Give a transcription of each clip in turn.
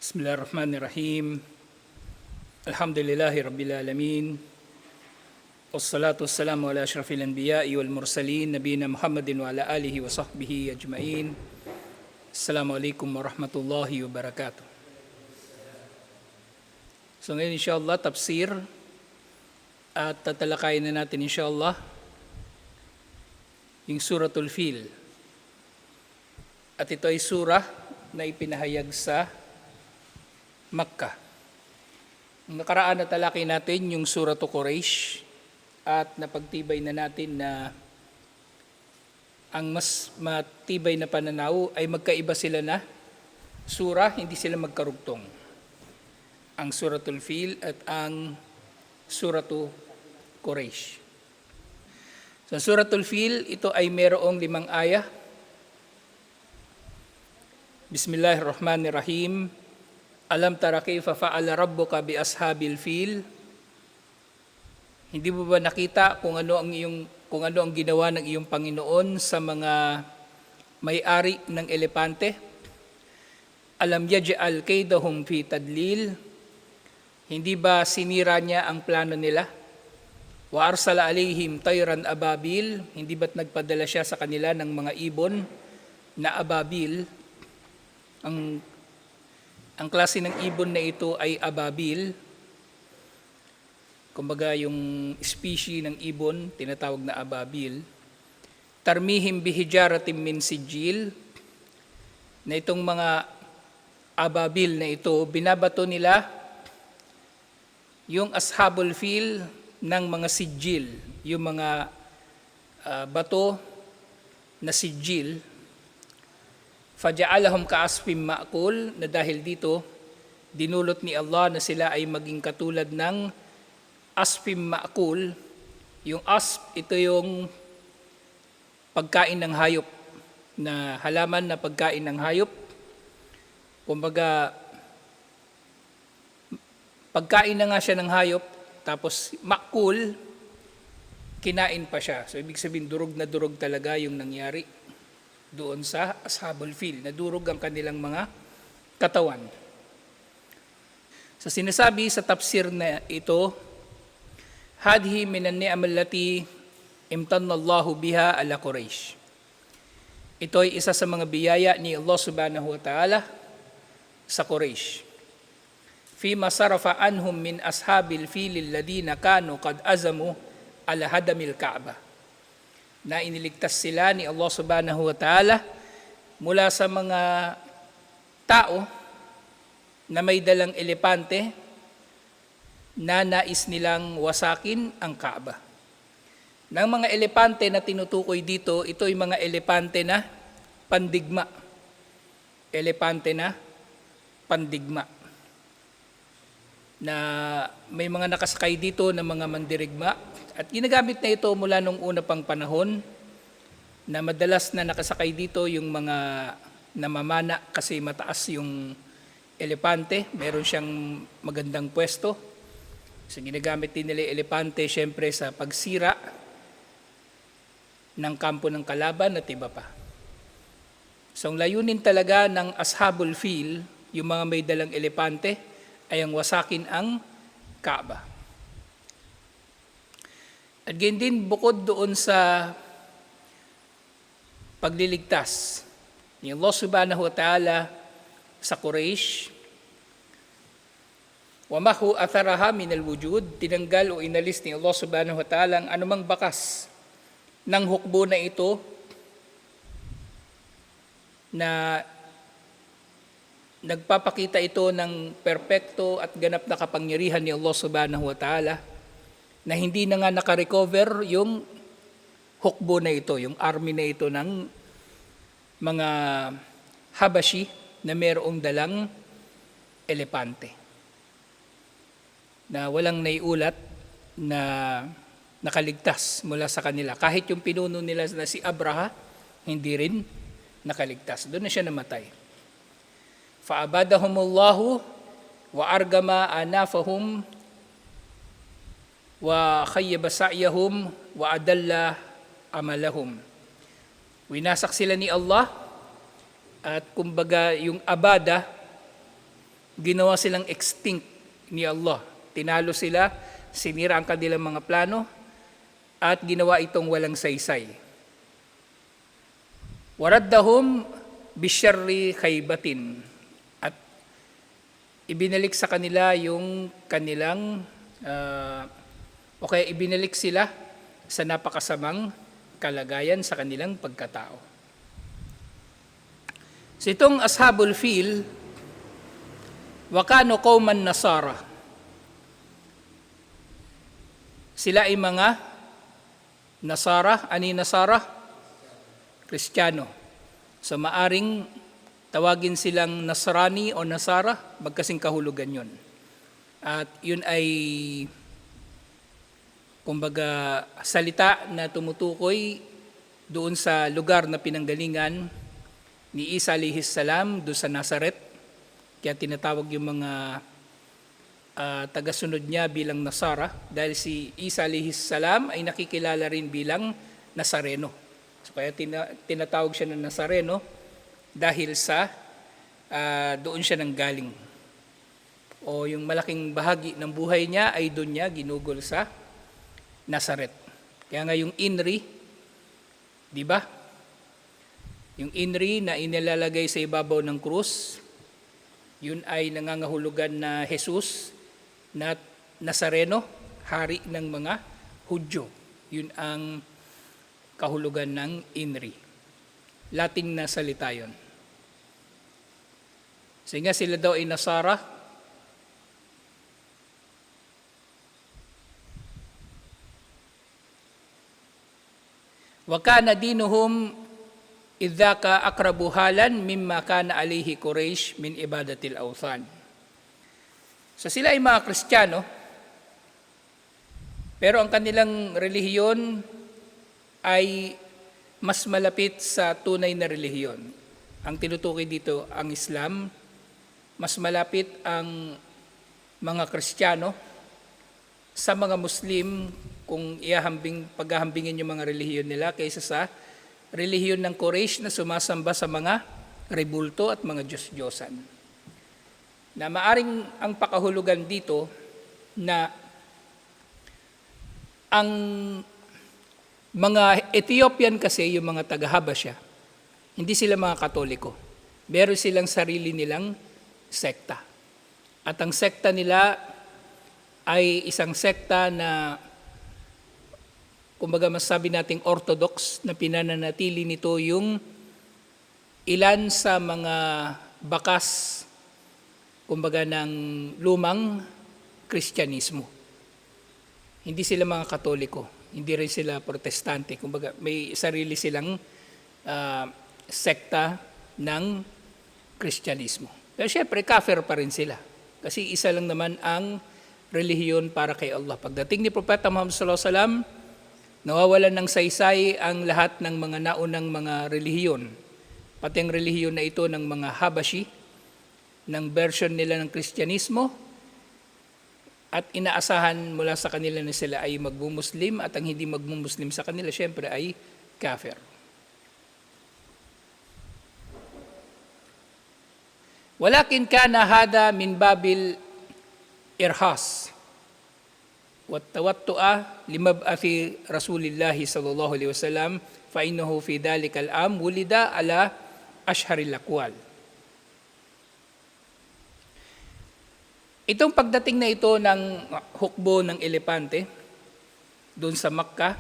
Bismillahirrahmanirrahim. Alhamdulillahi Rabbil Alamin. Wassalatu wassalamu ala asyrafil anbiya'i wal mursalin nabiyina Muhammadin wa ala alihi wa sahbihi ajma'in. Assalamualaikum warahmatullahi wabarakatuh. So ngayon insyaAllah tafsir at tatalakayin na natin insyaAllah yung Suratul Fil. At ito ay surah na ipinahayag sa Makkah. Nakaraan na talakay natin yung Suratul Quraysh at napagtibay na natin na ang mas matibay na pananaw ay magkaiba sila na surah, hindi sila magkarugtong. Ang Suratul Fil at ang Suratul Quraysh. Sa Suratul Fil, ito ay mayroong 5 ayah. Bismillahirrahmanirrahim. Alam tara kayfa fa'ala rabbuka bi ashabil fil? Hindi mo ba nakita kung ano ang ginawa ng iyong Panginoon sa mga may-ari ng elepante? Alam yaj'al kaydahum fi tadlil? Hindi ba sinira niya ang plano nila? Wa arsala alaihim tayran ababil? Hindi ba't nagpadala siya sa kanila ng mga ibon na ababil? Ang klase ng ibon na ito ay ababil. Kumbaga yung species ng ibon, tinatawag na ababil. Tarmihim bihijaratim min sijil. Na itong mga ababil na ito, binabato nila yung ashabul fil ng mga sijil. Yung mga bato na sijil. Faja'alahum ka'asfim ma'kul, na dahil dito, dinulot ni Allah na sila ay maging katulad ng asfim ma'kul. Yung asp, ito yung pagkain ng hayop, na halaman na pagkain ng hayop. Kumbaga, pagkain na nga siya ng hayop, tapos ma'kul, kinain pa siya. So, ibig sabihin, durog na durog talaga yung nangyari doon sa ashabul fil, nadurog ang kanilang mga katawan. So sinasabi sa tafsir na ito, hadhi minan ni'am allati imtanna Allahu biha ala Quraysh. Ito ay isa sa mga biyaya ni Allah subhanahu wa ta'ala sa Quraysh. Fima sarafa anhum min ashabil fil alladhina kanu qad azamu ala hadamil Ka'bah. Na iniligtas sila ni Allah subhanahu wa ta'ala mula sa mga tao na may dalang elepante na nais nilang wasakin ang Kaaba. Ng mga elepante na tinutukoy dito, ito ay mga elepante na pandigma. Elepante na pandigma. Na may mga nakasakay dito na mga mandirigma. At ginagamit na ito mula nung una pang panahon na madalas na nakasakay dito yung mga namamana kasi mataas yung elepante. Meron siyang magandang pwesto. So ginagamit din nila elepante syempre sa pagsira ng kampo ng kalaban at iba pa. So ang layunin talaga ng ashabul fil, yung mga may dalang elepante, ay ang wasakin ang Kaaba. At ganyan din bukod doon sa pagliligtas ni Allah subhanahu wa ta'ala sa Quraysh, wamahu atharaha minal wujud, tinanggal o inalis ni Allah subhanahu wa ta'ala ang anumang bakas ng hukbo na ito na nagpapakita ito ng perpekto at ganap na kapangyarihan ni Allah subhanahu wa ta'ala, na hindi na nga nakarecover yung hukbo na ito, yung army na ito ng mga Habashi na mayroong dalang elepante. Na walang naiulat na nakaligtas mula sa kanila. Kahit yung pinuno nila na si Abraha, hindi rin nakaligtas. Doon na siya namatay. Fa'abadahumullahu wa argama anafahum wa khayyaba sa'yahum wa adalla amalahum. Winasak sila ni Allah at kumbaga yung abada ginawa silang extinct ni Allah. Tinalo sila, sinira ang kanilang mga plano, at ginawa itong walang saysay. Waraddahum bisyarri khaybatin, at ibinalik sa kanila yung kanilang o kaya ibinalik sila sa napakasamang kalagayan sa kanilang pagkatao. So itong Ashabul Fil, wakano qauman Nasara, sila ay mga Nasara, ani Nasara? Kristiyano. So maaring tawagin silang Nasrani o Nasara, magkasing kahulugan yun. At yun ay, kumbaga, salita na tumutukoy doon sa lugar na pinanggalingan ni Isa alayhis salam, doon sa Nazaret. Kaya tinatawag yung mga tagasunod niya bilang Nasara, dahil si Isa alayhis salam ay nakikilala rin bilang Nazareno. So kaya tinatawag siya ng Nazareno dahil sa doon siya nanggaling. O yung malaking bahagi ng buhay niya ay doon niya ginugol sa Nazaret. Kaya nga yung INRI, di ba? Yung INRI na inilalagay sa ibabaw ng krus, yun ay nangangahulugan na Jesus na Nazareno, hari ng mga Hudyo. Yun ang kahulugan ng INRI. Latin na salita yun. Sige nga, sila daw ay Nasara. Wa kana dinuhum idzaka aqrabu halan mimma kana alayhi Quraysh min ibadatil awthan. So sila ay mga Kristiyano, pero ang kanilang relihiyon ay mas malapit sa tunay na relihiyon. Ang tinutukoy dito ang Islam, mas malapit ang mga Kristiyano sa mga Muslim kung paghahambingin yung mga relihiyon nila kaysa sa relihiyon ng Quraysh na sumasamba sa mga rebulto at mga Diyos-Diyosan. Na maaring ang pakahulugan dito na ang mga Ethiopian kasi, yung mga taga-Habasya, hindi sila mga Katoliko. Meron silang sarili nilang sekta. At ang sekta nila ay isang sekta na, kumbaga masasabi nating orthodox, na pinananatili nito yung ilan sa mga bakas, kumbaga ng lumang Kristyanismo. Hindi sila mga Katoliko, hindi rin sila Protestante. Kumbaga may sarili silang sekta ng Kristyanismo. Pero syempre, kafir pa rin sila. Kasi isa lang naman ang relihiyon para kay Allah. Pagdating ni Propeta Muhammad sallallahu alaihi wasallam, nawawalan ng saysay ang lahat ng mga naunang mga relihiyon. Pati ang relihiyon na ito ng mga Habashi, ng version nila ng Kristyanismo, at inaasahan mula sa kanila na sila ay magmumuslim, at ang hindi magmumuslim sa kanila syempre ay kafir. Walakin kana hada min babil irhas wat tawattu'a limab'athi Rasulillahi sallallahu alaihi wasallam fa innahu fi dalikal am wulida ala ashharil aqwal. Itong pagdating na ito ng hukbo ng elepante doon sa Makkah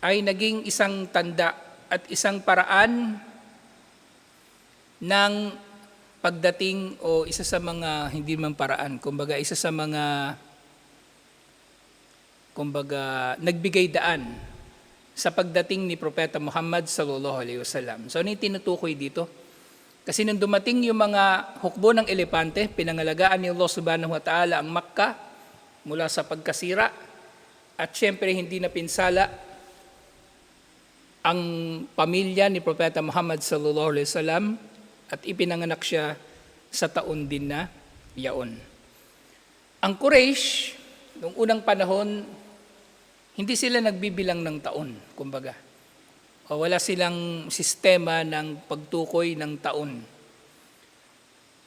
ay naging isang tanda at isang paraan ng pagdating, o isa sa mga hindi man paraan, kumbaga isa sa mga nagbigay daan sa pagdating ni Propeta Muhammad sallallahu alaihi wasallam. So ano yung tinutukoy dito? Kasi nung dumating yung mga hukbo ng elepante, pinangalagaan ni Allah subhanahu wa ta'ala ang Makkah mula sa pagkasira, at syempre hindi na pinsala ang pamilya ni Propeta Muhammad sallallahu alaihi wasallam, at ipinanganak siya sa taon din na yaon. Ang Quraysh, noong unang panahon, hindi sila nagbibilang ng taon, kumbaga. O wala silang sistema ng pagtukoy ng taon.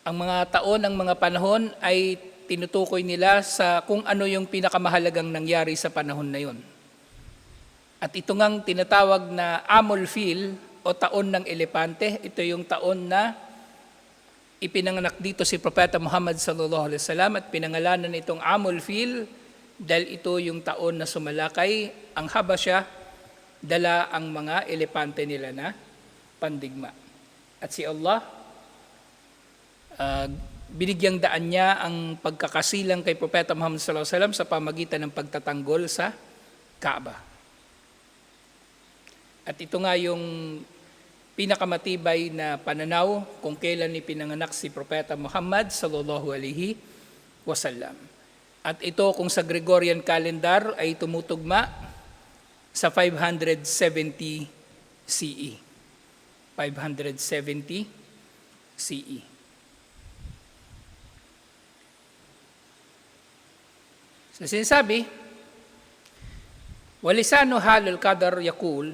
Ang mga taon, ang mga panahon ay tinutukoy nila sa kung ano yung pinakamahalagang nangyari sa panahon na yon. At ito ngang tinatawag na Amul Fil o taon ng elepante. Ito yung taon na ipinanganak dito si Propeta Muhammad sallallahu alaihi wasallam at pinangalanan itong Amul Fil dahil ito yung taon na sumalakay ang Habasya, dala ang mga elepante nila na pandigma. At si Allah, binigyang daan niya ang pagkakasilang kay Propeta Muhammad sallallahu alaihi wasallam sa pamagitan ng pagtatanggol sa Kaaba. At ito nga yung pinakamatibay na pananaw kung kailan ipinanganak si Propeta Muhammad sallallahu alaihi wasallam. At ito kung sa Gregorian calendar ay tumutugma sa 570 CE. 570 CE. So sinasabi, walisanu halul qadar yakul,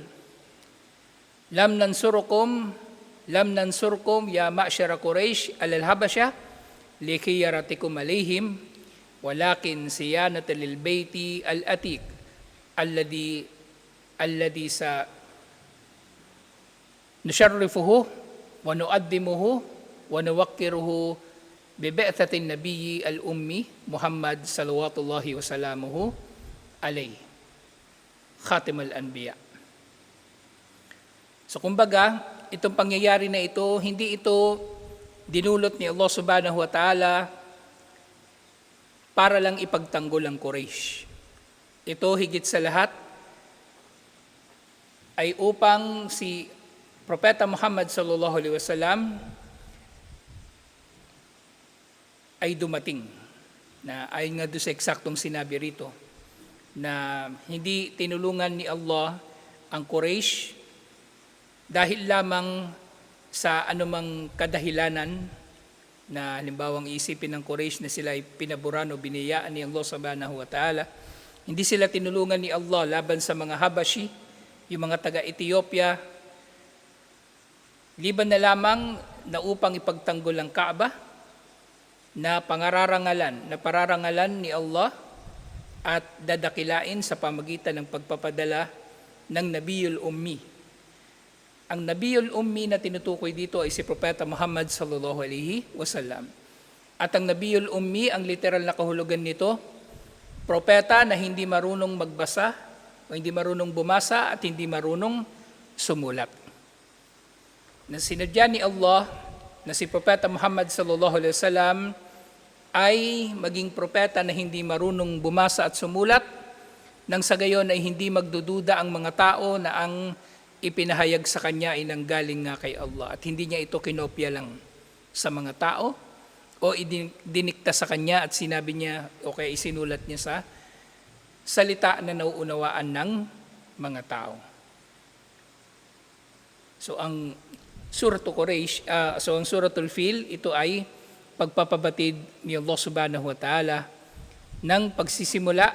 lam nansurkum ya ma'syara Quraysh alal habasya likiyaratikum alaihim walakin siyanatan lil bayti al atiq alladhi sa nusharrifuhu wa nuqaddimuhu wa nuwaqqiruhu bibi'thatin nabiyyi al-ummi Muhammad salawatullahi wa salamuhu alayhi khatimul anbiya. So kumbaga, itong pangyayari na ito, hindi ito dinulot ni Allah subhanahu wa ta'ala para lang ipagtanggol ang Quraysh. Ito higit sa lahat ay upang si Propeta Muhammad sallallahu alaihi wasallam ay dumating na ayon nga doon sa eksaktong sinabi rito na hindi tinulungan ni Allah ang Quraysh dahil lamang sa anumang kadahilanan na halimbawang isipin ng Quraysh na sila ay pinaburan o biniyaan ni Allah subhanahu wa ta'ala. Hindi sila tinulungan ni Allah laban sa mga Habashi, yung mga taga-Ethiopia, liban na lamang na upang ipagtanggol ang Kaaba, na pararangalan ni Allah at dadakilain sa pamagitan ng pagpapadala ng Nabiyul Ummi. Ang Nabiyul Ummi na tinutukoy dito ay si Propeta Muhammad sallallahu alaihi wasallam. At ang Nabiyul Ummi, ang literal na kahulugan nito, propeta na hindi marunong magbasa o hindi marunong bumasa at hindi marunong sumulat. Na sinadya ni Allah na si Propeta Muhammad sallallahu alaihi wasallam ay maging propeta na hindi marunong bumasa at sumulat, nang sa gayon ay hindi magdududa ang mga tao na ang ipinahayag sa kanya ay nanggaling nga kay Allah at hindi niya ito kinopya lang sa mga tao o dinikta sa kanya at sinabi niya o kaya isinulat niya sa salita na nauunawaan ng mga tao. So ang Suratul Quraysh, ang Suratul Fil, ito ay pagpapabatid ni Allah subhanahu wa ta'ala ng pagsisimula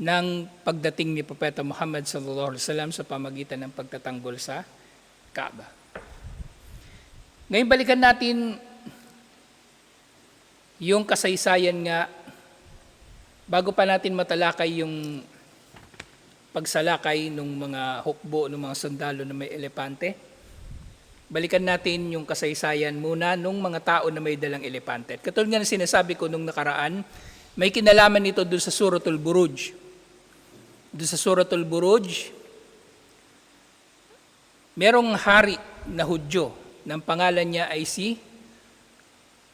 ng pagdating ni Propeta Muhammad sallallahu alaihi wasallam sa pamagitan ng pagtatanggol sa Kaaba. Ngayon balikan natin yung kasaysayan nga bago pa natin matalakay yung pagsalakay ng mga hukbo ng mga sundalo na may elepante. Balikan natin yung kasaysayan muna nung mga tao na may dalang elepante. At katulad nga na sinasabi ko nung nakaraan, may kinalaman nito doon sa Suratul Buruj. Doon sa Suratul Buruj, merong hari na Hudyo, ng pangalan niya ay si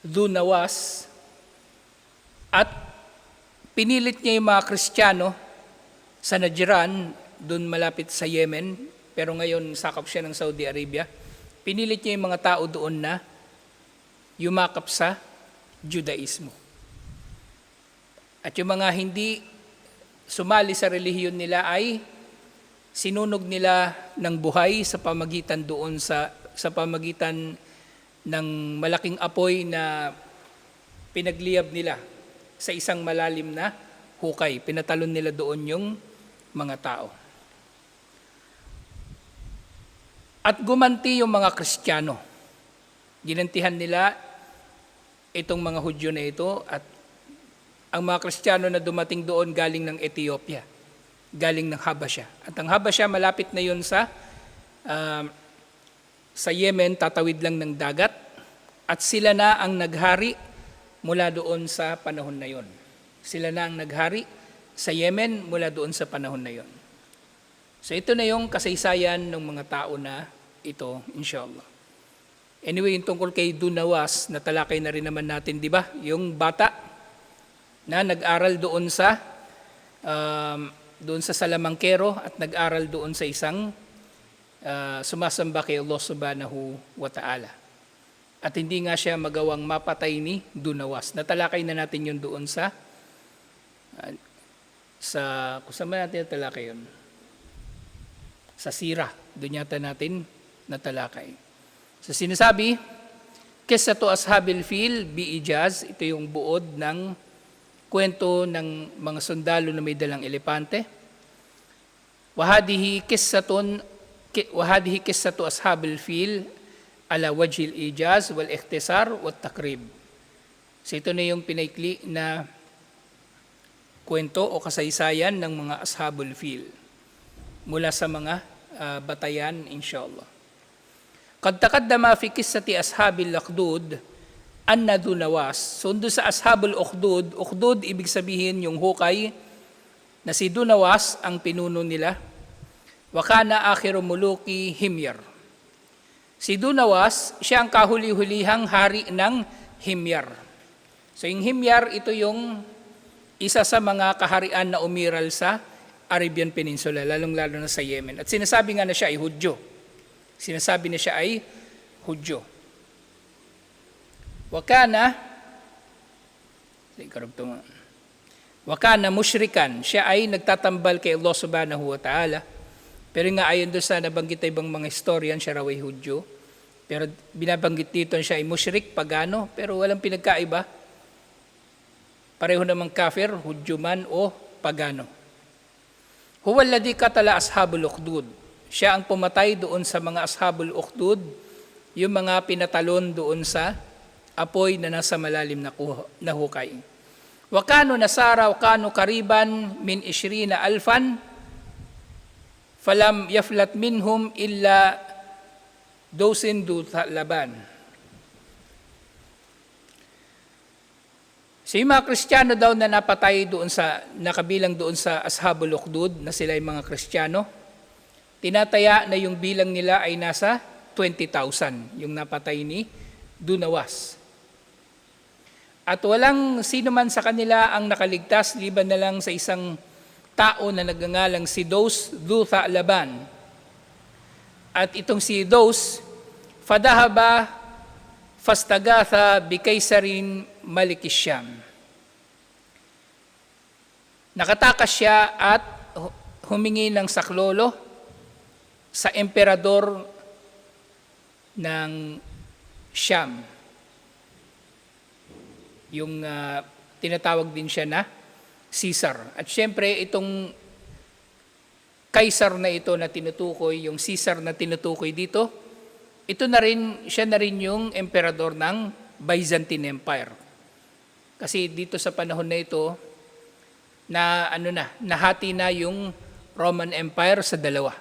Dhu Nawas, at pinilit niya yung mga Kristiyano sa Najran, doon malapit sa Yemen, pero ngayon sakop siya ng Saudi Arabia. Pinilit niya yung mga tao doon na yumakap sa Judaismo. At yung mga hindi sumali sa relihiyon nila ay sinunog nila ng buhay sa pamagitan doon sa pamagitan ng malaking apoy na pinagliyab nila sa isang malalim na hukay. Pinatalon nila doon yung mga tao. At gumanti yung mga Kristiyano. Ginantihan nila itong mga Hudyo na ito at ang mga Kristiyano na dumating doon galing ng Ethiopia, galing ng Habasha. At ang Habasha malapit na yun sa Yemen, tatawid lang ng dagat, at sila na ang naghari mula doon sa panahon na yon. Sila na ang naghari sa Yemen mula doon sa panahon na yon. So ito na yung kasaysayan ng mga tao na ito, inshallah. Anyway, yung tungkol kay Dunawas, natalakay na rin naman natin, di ba? Yung bata na nag-aral doon sa Salamangkero at nag-aral doon sa isang sumasamba kay Allah subhanahu wa ta'ala. At hindi nga siya magawang mapatay ni Dunawas. Natalakay na natin yun doon kung saan ba natin natalakay yun? Sa Sira, doon yata natin natalakay. So sinasabi, Qissatu Ashabil Fil bi-Ijaz, ito yung buod ng kwento ng mga sundalo na may dalang elepante. Wahadihi Qissatu Ashabil Fil ala wajhil ijaz wal ikhtisar wat takrib. So ito na yung pinaikli na kwento o kasaysayan ng mga Ashabul Fil mula sa mga batayan, inshallah. Qad taqaddama fi qissati ashabil ukhdud anna Dunawas. So doon sa Ashabul Ukhdud, Ukhdud ibig sabihin yung hukay na si Dunawas ang pinuno nila. Wa kana akhiru muluki Himyar. Si Dunawas, siya ang kahuli-hulihang hari ng Himyar. So yung Himyar, ito yung isa sa mga kaharian na umiral sa Arabian Peninsula, lalong-lalo na sa Yemen. At sinasabi nga na siya ay Hudyo. Sinasabi na siya ay Hudyo. Wakana mushrikan, siya ay nagtatambal kay Allah subhanahu wa ta'ala. Pero nga ayon doon sa nabanggit na ibang mga historian, siya raw ay Hudyo. Pero binabanggit dito siya ay mushrik, pagano, pero walang pinagkaiba. Pareho namang kafir, Hudyo man o pagano. Huwa alladhi qatala ashabul ukhdud. Siya ang pumatay doon sa mga ashabul ukhdud, yung mga pinatalon doon sa apoy na nasa malalim na hukay. Wa kanu nasara wa kanu kariban min 20,000 falam yaflat minhum illa dosin laban. So yung mga Kristiyano daw na napatay doon nakabilang doon sa Ashabul Ukhdud na sila yung mga Kristiyano, tinataya na yung bilang nila ay nasa 20,000, yung napatay ni Dunawas. At walang sino man sa kanila ang nakaligtas liban na lang sa isang tao na nagngangalang si Dos Laban. At itong si Dos, fadahaba fastagatha bikaysarin Malikisyam. Nakatakas siya at humingi ng saklolo sa emperador ng Siyam. Yung tinatawag din siya na Caesar. At syempre itong Kaisar na ito na tinutukoy, yung Caesar na tinutukoy dito, siya na rin yung emperador ng Byzantine Empire. Kasi dito sa panahon na ito, nahati na yung Roman Empire sa dalawa.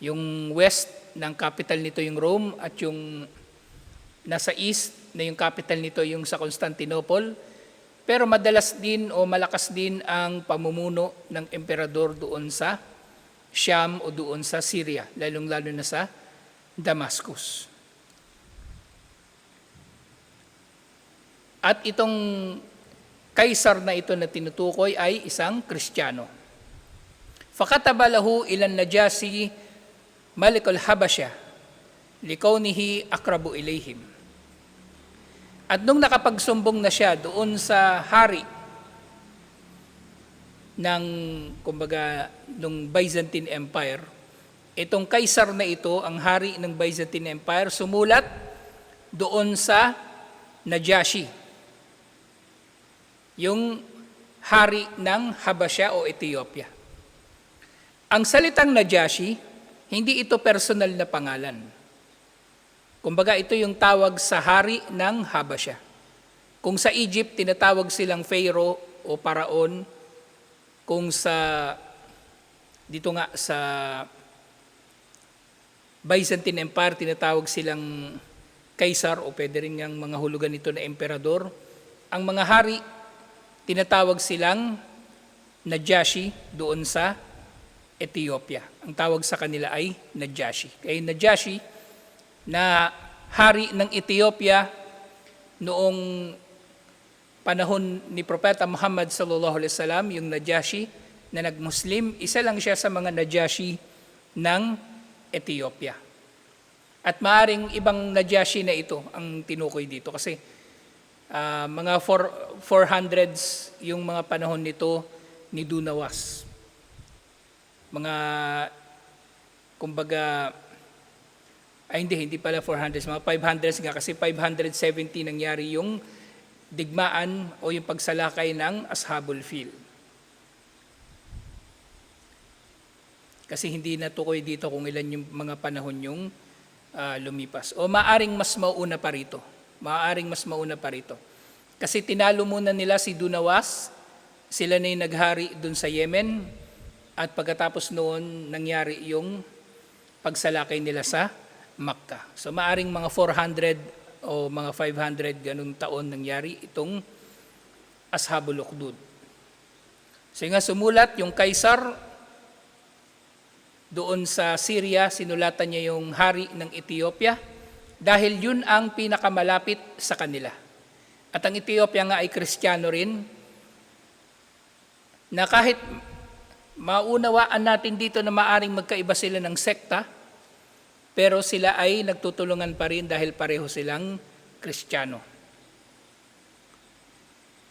Yung west ng capital nito yung Rome at yung nasa east na yung capital nito yung sa Constantinople. Pero madalas din o malakas din ang pamumuno ng emperador doon sa Siyam o doon sa Syria, lalong-lalo na sa Damascus. At itong kaisar na ito na tinutukoy ay isang Kristiyano. Fakataba lahu ilan Najasi Malikul Habasha likawnihi akrabu ilayhim. At nung nakapagsumbong na siya doon sa hari nung Byzantine Empire, itong kaisar na ito, ang hari ng Byzantine Empire, sumulat doon sa Najashi, yung hari ng Habasha o Ethiopia. Ang salitang Najashi, hindi ito personal na pangalan. Kumbaga ito yung tawag sa hari ng Habasha. Kung sa Egypt, tinatawag silang Pharaoh o Paraon. Kung dito nga sa Byzantine Empire, tinatawag silang Caesar o pwede rin ang mga hulugan nito na emperador. Ang mga hari, tinatawag silang Najashi doon sa Ethiopia. Ang tawag sa kanila ay Najashi. Kaya Najashi na hari ng Ethiopia noong panahon ni Propeta Muhammad sallallahu alaihi wasallam, yung Najashi na nag-Muslim, isa lang siya sa mga Najashi ng Ethiopia. At maaring ibang Najashi na ito ang tinukoy dito kasi mga 400s yung mga panahon nito ni Dunawas. Mga, kumbaga, hindi pala 400s, mga 500s nga kasi 570 nangyari yung digmaan o yung pagsalakay ng Ashabul Fil. Kasi hindi natukoy dito kung ilan yung mga panahon yung lumipas. O maaring mas mauna pa rito. Kasi tinalo muna nila si Dunawas, sila na yung naghari dun sa Yemen, at pagkatapos noon nangyari yung pagsalakay nila sa Makkah. So maaring mga 400 o mga 500 ganung taon nangyari itong Ashabul Ukhdud. So nga sumulat yung Caesar doon sa Syria, sinulatan niya yung hari ng Ethiopia dahil yun ang pinakamalapit sa kanila. At ang Ethiopia nga ay Kristiyano rin, na kahit maunawaan natin dito na maaring magkaiba sila ng sekta, pero sila ay nagtutulungan pa rin dahil pareho silang Kristiyano.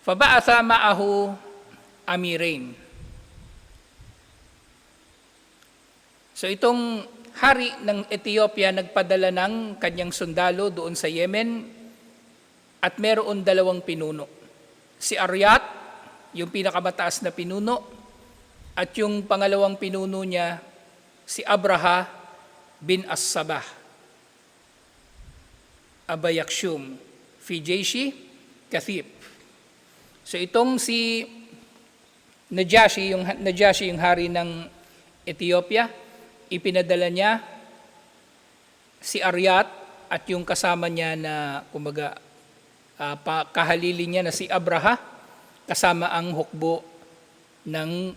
Faba'atha ma'ahu amirain. So itong hari ng Ethiopia nagpadala ng kanyang sundalo doon sa Yemen at meron 2 pinuno. Si Aryat, yung pinakamataas na pinuno, at yung pangalawang pinuno niya, si Abraha bin As-Sabah, Abayakshum, Fijeshi, Kathib. So itong si Najashi, yung hari ng Ethiopia, ipinadala niya si Aryat at yung kasama niya na kumbaga kahalili niya na si Abraha, kasama ang hukbo ng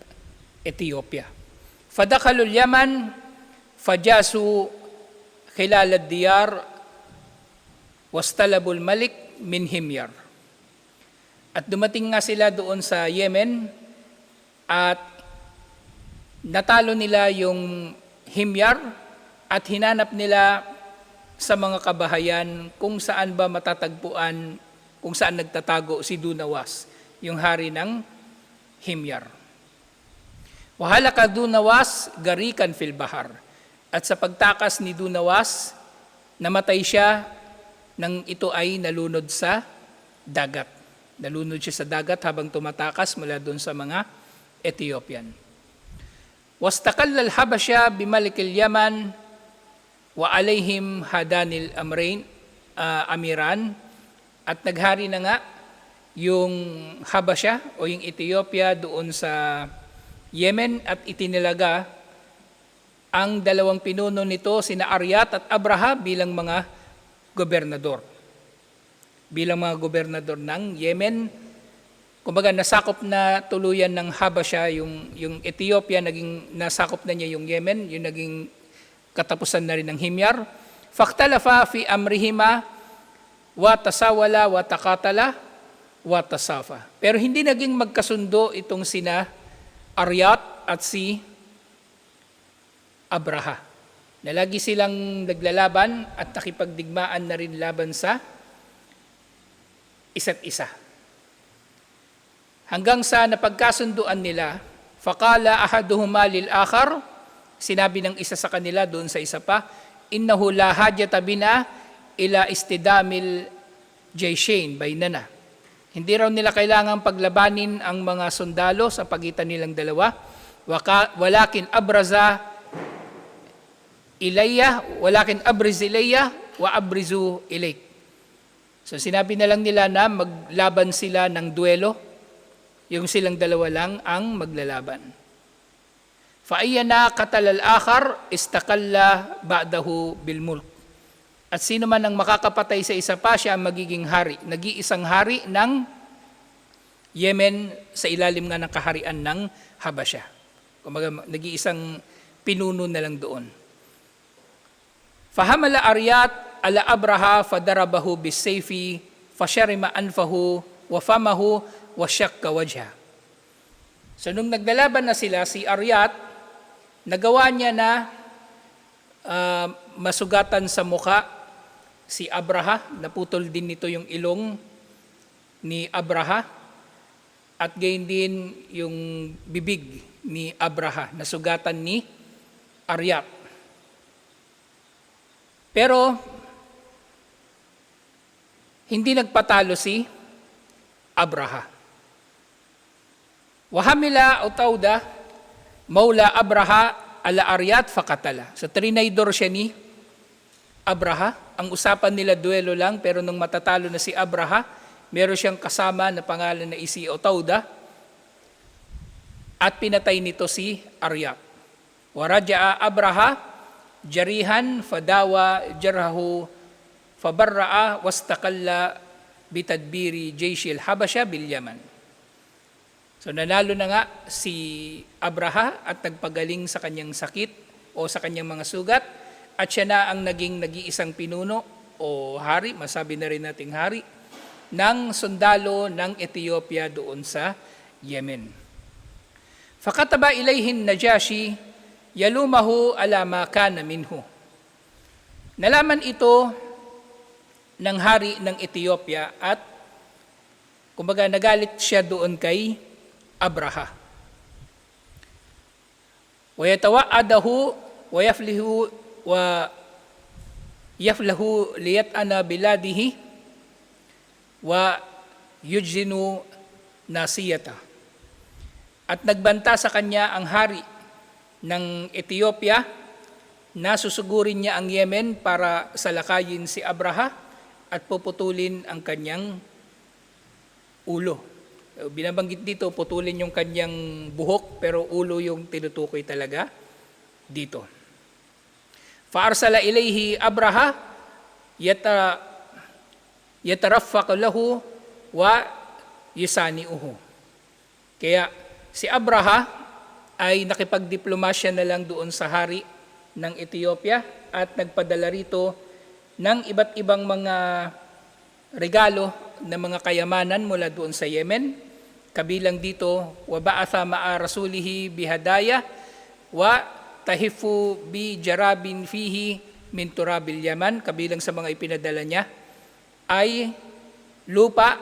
Ethiopia. Fadakhalul Yaman, fajasu khilal ad-diyar wastalabul malik min Himyar. At dumating nga sila doon sa Yemen at natalo nila yung Himyar at hinanap nila sa mga kabahayan kung saan ba matatagpuan, kung saan nagtatago si Dunawas, yung hari ng Himyar. Wahalaka Dunawas garikan fil bahar. At sa pagtakas ni Dunawas, namatay siya nang ito ay nalunod sa dagat. Nalunod siya sa dagat habang tumatakas mula doon sa mga Ethiopian. Wastakalla al-Habasha bimalikil Yaman wa alayhim hadanil amiran. At naghari na nga yung Habasha o yung Ethiopia doon sa Yemen at itinilaga ang 2 pinuno nito, sina Aryat at Abraha bilang mga gobernador. Bilang mga gobernador ng Yemen, kumbaga nasakop na tuluyan ng Habasha, yung Ethiopia, nasakop na niya yung Yemen, yung naging katapusan na rin ng Himyar. Faktalafa fi amrihima wa tasawala wa takatala wa tasafa. Pero hindi naging magkasundo itong sina Aryat at si Abraha, na lagi silang naglalaban at nakipagdigmaan na rin laban sa isa't isa. Hanggang sa napagkasunduan nila, faqala ahaduhuma lil akhar, sinabi ng isa sa kanila doon sa isa pa, innahu la hajata bina ila istidamil jayshain bainana. Hindi raw nila kailangang paglabanin ang mga sundalo sa pagitan nilang dalawa, walakin abriz ilayya wa abrizu ilayk. So sinabi na lang nila na maglaban sila ng duelo, yung silang dalawa lang ang maglalaban. فَأَيَّنَا قَتَلَ الْآخَرْ إِسْتَقَلَّ بَعْدَهُ بِالْمُلْكِ. At sino man ang makakapatay sa isa pa, siya ang magiging hari. Nag-iisang hari ng Yemen sa ilalim nga ng kaharian ng Habasha. Kumaga, nag-iisang pinuno na lang doon. فَحَمَلَ أَرْيَاتَ عَلَى أَبْرَهَا فَضَرَبَهُ بِالسَّيْفِ فَشَرِمَ أَنْفَهُ وَفَمَهُ وَشَقَّ وَجْهَهُ. So nung naglalaban na sila, si Aryat, nagawa niya na masugatan sa muka si Abraha, naputol din nito yung ilong ni Abraha, at gayon din yung bibig ni Abraha, nasugatan ni Aryat. Pero hindi nagpatalo si Abraha. Wahamila Utawda Maula Abraha ala Aryat fakatala. So trinaydor siya ni Abraha. Ang usapan nila duelo lang, pero nung matatalo na si Abraha, meron siyang kasama na pangalan na si Utawda at pinatay nito si Aryat. Waraja'a Abraha jarihan fadawa jarhahu fabarra'a wastakalla bitadbiri jayshil Habasha bil Yaman. So nanalo na nga si Abraha at nagpagaling sa kanyang sakit o sa kanyang mga sugat, at siya na ang nag-iisang pinuno o hari, masabi na rin nating hari, ng sundalo ng Ethiopia doon sa Yemen. Fakataba ilayhin Najashi yalumahu ala ma kana minhu. Nalaman ito ng hari ng Ethiopia at kumbaga nagalit siya doon kay Abraha. Wa yatawa'adahu wa yaflahu liyat'ana biladihi wa yujzinu nasiyata. At nagbanta sa kanya ang hari ng Ethiopia na susugurin niya ang Yemen para salakayin si Abraha at puputulin ang kanyang ulo. Binabanggit dito, putulin yung kanyang buhok, pero ulo yung tinutukoy talaga dito. Faarsala ilayhi Abraha yataraffaq lahu wa yusani'uhu. Kaya si Abraha ay nakipagdiplomasya na lang doon sa hari ng Ethiopia at nagpadala rito ng iba't ibang mga regalo na mga kayamanan mula doon sa Yemen. Kabilang dito, wa ba'atha ma'a rasulihi bihadaya wa tahifu bi jarabin fihi min turabil Yaman. Kabilang sa mga ipinadala niya ay lupa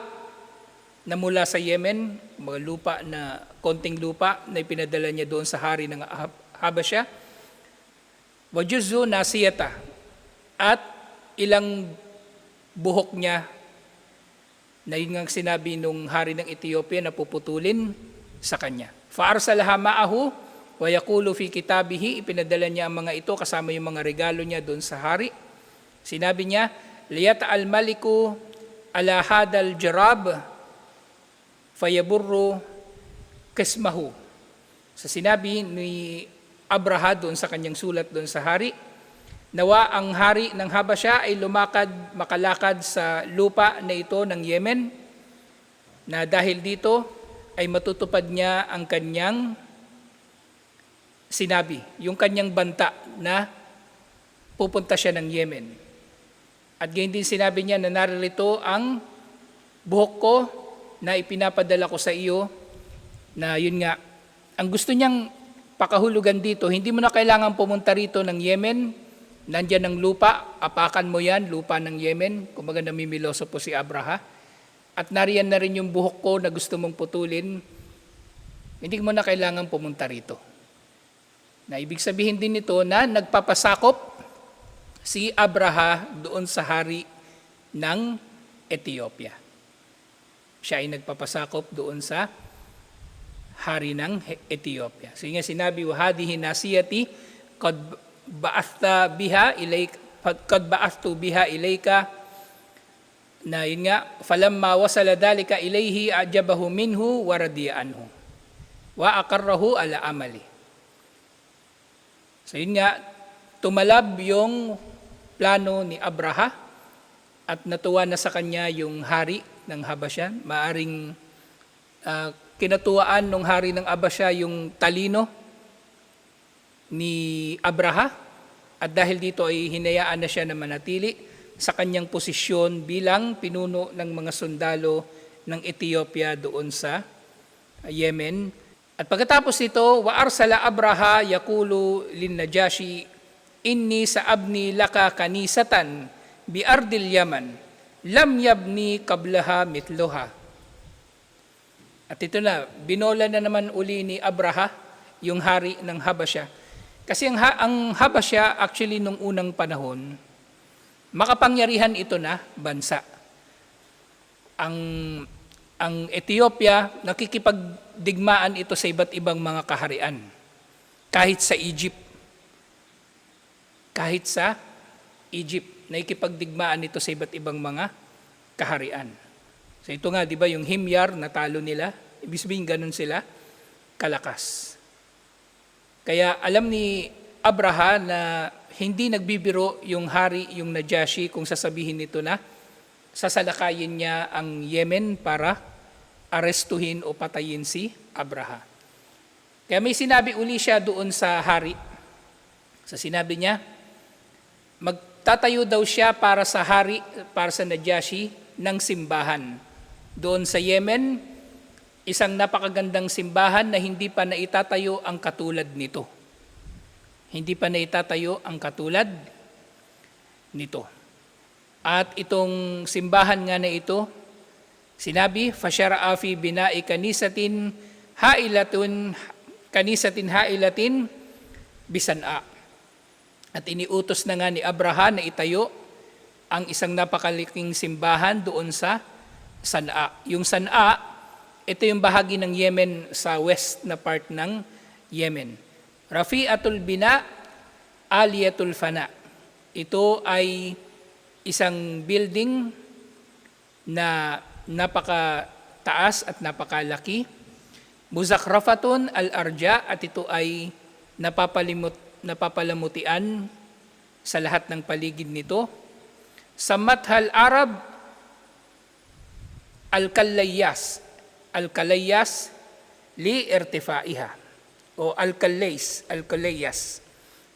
na mula sa Yemen, mga lupa na konting lupa na ipinadala niya doon sa hari ng Habasha. Wa juzzu nasiyata, at ilang buhok niya na yun nga sinabi nung hari ng Ethiopia na puputulin sa kanya. Faarsalaha ma'ahu wa yaqulu fi kitabihi, ipinadala niya ang mga ito kasama yung mga regalo niya doon sa hari. Sinabi niya, liyata al-maliku ala hadal jarab fayaburru kismahu. Sa sinabi ni Abraha doon sa kanyang sulat doon sa hari, nawa ang hari ng Habasha ay makalakad sa lupa na ito ng Yemen, na dahil dito ay matutupad niya ang kanyang sinabi, yung kanyang banta na pupunta siya ng Yemen. At gayon din sinabi niya na narito ang buhok ko na ipinapadala ko sa iyo, na yun nga, ang gusto niyang pakahulugan dito, hindi mo na kailangan pumunta rito ng Yemen. Nandyan ang lupa, apakan mo yan, lupa ng Yemen. Kumbaga namimiloso po si Abraha. At nariyan na rin yung buhok ko na gusto mong putulin. Hindi mo na kailangan pumunta rito. Na ibig sabihin din nito na nagpapasakop si Abraha doon sa hari ng Ethiopia. Siya ay nagpapasakop doon sa hari ng Ethiopia. So yung sinabi, wahadihi nasiyati qad ba'athtu biha ilayka na yun nga, falamma wasala dalika ilayhi ajabahu minhu wa radiya anhu wa aqarrahu ala amali. So yun nga, tumalab yung plano ni Abraha at natuwa na sa kanya yung hari ng Habasyan. Maaring kinatuwaan ng hari ng Habasya yung talino ni Abraha at dahil dito ay hinayaan na siya na manatili sa kanyang posisyon bilang pinuno ng mga sundalo ng Ethiopia doon sa Yemen. At pagkatapos nito, wa arsala Abraha yaqulu lin Najashi inni sa'abni laka kanisatan bi ardil Yaman lam yabni qablaha mitluha. At ito na, binola na naman uli ni Abraha yung hari ng Habasya. Kasi ang Habasya actually nung unang panahon, makapangyarihan ito na bansa. Ang Ethiopia, nakikipagdigmaan ito sa iba't ibang mga kaharian. Kahit sa Egypt. Kahit sa Egypt, nakikipagdigmaan ito sa iba't ibang mga kaharian. So ito nga, di ba, yung Himyar, natalo nila. Ibig sabihin, ganun sila kalakas. Kaya alam ni Abraha na hindi nagbibiro yung hari, yung Najashi, kung sasabihin nito na sasalakayin niya ang Yemen para arestuhin o patayin si Abraha. Kaya may sinabi uli siya doon sa hari. Sa sinabi niya, magtatayo daw siya para sa hari, para sa Najashi, ng simbahan. Doon sa Yemen, isang napakagandang simbahan na hindi pa naitatayo ang katulad nito. Hindi pa naitatayo ang katulad nito. At itong simbahan nga na ito, sinabi, فَشَرَعَ فِي بِنَاءِ كَنِيسَةٍ هَائِلَةٍ بِسَنْعَ. At iniutos na nga ni Abraha na itayo ang isang napakaliking simbahan doon sa San'a. Yung San'a, ito yung bahagi ng Yemen sa west na part ng Yemen. Rafi'atul bina, aliyatul fana. Ito ay isang building na napakataas at napakalaki. Muzakrafatun al-arja, at ito ay napapalamutian sa lahat ng paligid nito. Samathal Arab al-Kalayas li irtifaiha o al-Kalayas.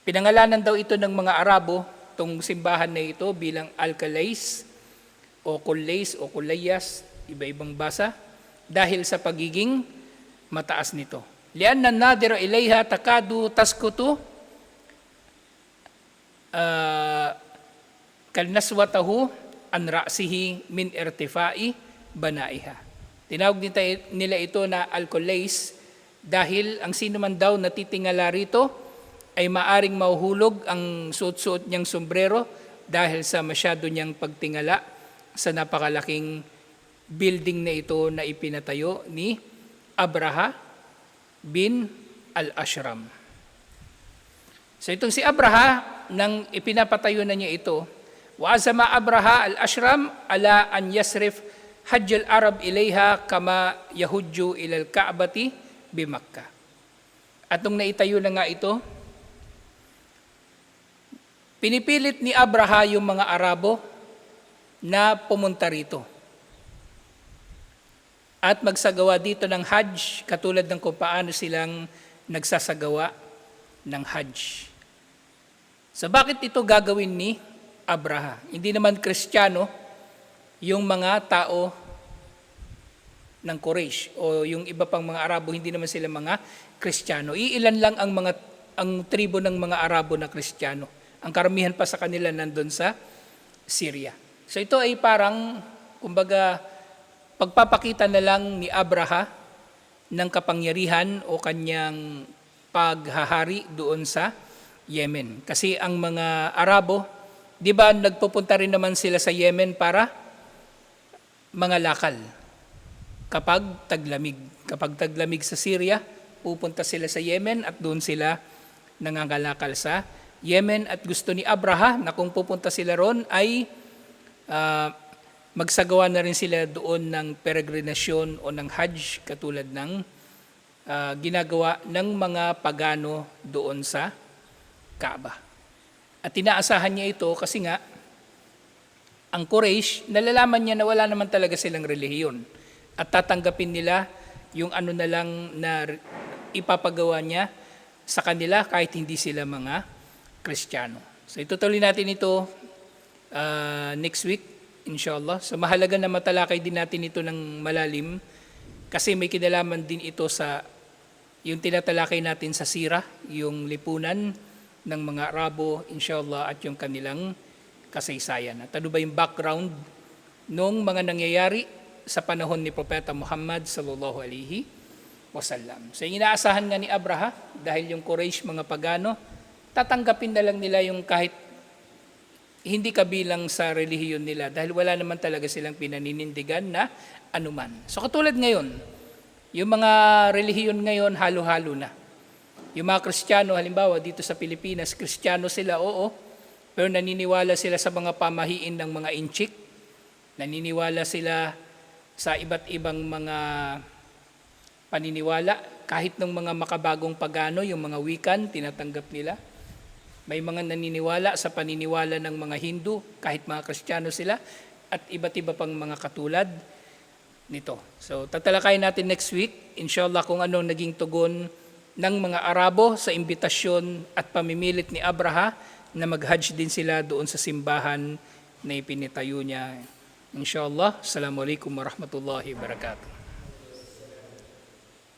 Pinangalanan daw ito ng mga Arabo, itong simbahan na ito, bilang al-Kalayas o Kulayas, iba-ibang basa, dahil sa pagiging mataas nito. Lianna nadira ilayha takadu taskutu kalnaswatahu an ra'sihi min irtifai banaiha. Tinawag nila ito na al-Kulayas dahil ang sino man daw natitingala rito ay maaring mahuhulog ang suot-suot niyang sombrero dahil sa masyado niyang pagtingala sa napakalaking building na ito na ipinatayo ni Abraha bin al-Ashram. So itong si Abraha, nang ipinapatayo na niya ito, wa'azama Abraha al-Ashram ala an yasrif hajj al-Arab ilayha kama yahujju ilal Ka'bati bi Makkah. At nung naitayo na nga ito, pinipilit ni Abraha yung mga Arabo na pumunta rito at magsagawa dito ng Hajj, katulad ng kung paano silang nagsasagawa ng Hajj. So bakit ito gagawin ni Abraha? Hindi naman Kristiyano yung mga tao ng Quraysh o yung iba pang mga Arabo, hindi naman sila mga Kristiyano. Iilan lang ang tribo ng mga Arabo na Kristiyano. Ang karamihan pa sa kanila nandun sa Syria. So ito ay parang, kumbaga, pagpapakita na lang ni Abraha ng kapangyarihan o kanyang paghahari doon sa Yemen. Kasi ang mga Arabo, di ba nagpupunta rin naman sila sa Yemen para mga lakal kapag taglamig. Kapag taglamig sa Syria, pupunta sila sa Yemen at doon sila nangangalakal sa Yemen. At gusto ni Abraha na kung pupunta sila ron ay magsagawa na rin sila doon ng peregrinasyon o ng Hajj katulad ng ginagawa ng mga pagano doon sa Kaaba. At inaasahan niya ito kasi nga ang Quraysh, nalalaman niya na wala naman talaga silang relihiyon at tatanggapin nila yung ano na lang na ipapagawa niya sa kanila kahit hindi sila mga Kristiyano. So itutuloy natin ito next week, inshallah. So mahalaga na matalakay din natin ito ng malalim kasi may kinalaman din ito sa yung tinatalakay natin sa sira, yung lipunan ng mga Arabo, inshallah, at yung kanilang kasaysayan. At ano ba yung background ng mga nangyayari sa panahon ni Propeta Muhammad sallallahu alaihi wasallam. So inaasahan nga ni Abraha, dahil yung Quraysh, mga pagano, tatanggapin na lang nila yung kahit hindi kabilang sa relihiyon nila dahil wala naman talaga silang pinaninindigan na anuman. So katulad ngayon, yung mga relihiyon ngayon halo-halo na. Yung mga Kristiyano, halimbawa dito sa Pilipinas, Kristiyano sila, oo, pero naniniwala sila sa mga pamahiin ng mga inchik, naniniwala sila sa iba't ibang mga paniniwala, kahit ng mga makabagong pagano, yung mga wikan, tinatanggap nila. May mga naniniwala sa paniniwala ng mga Hindu, kahit mga Kristiyano sila, at iba't iba pang mga katulad nito. So tatalakayin natin next week, inshallah, kung anong naging tugon ng mga Arabo sa imbitasyon at pamimilit ni Abraha na mag-hajj din sila doon sa simbahan na ipinitayo niya. Inshallah, assalamu alaikum warahmatullahi wabarakatuh.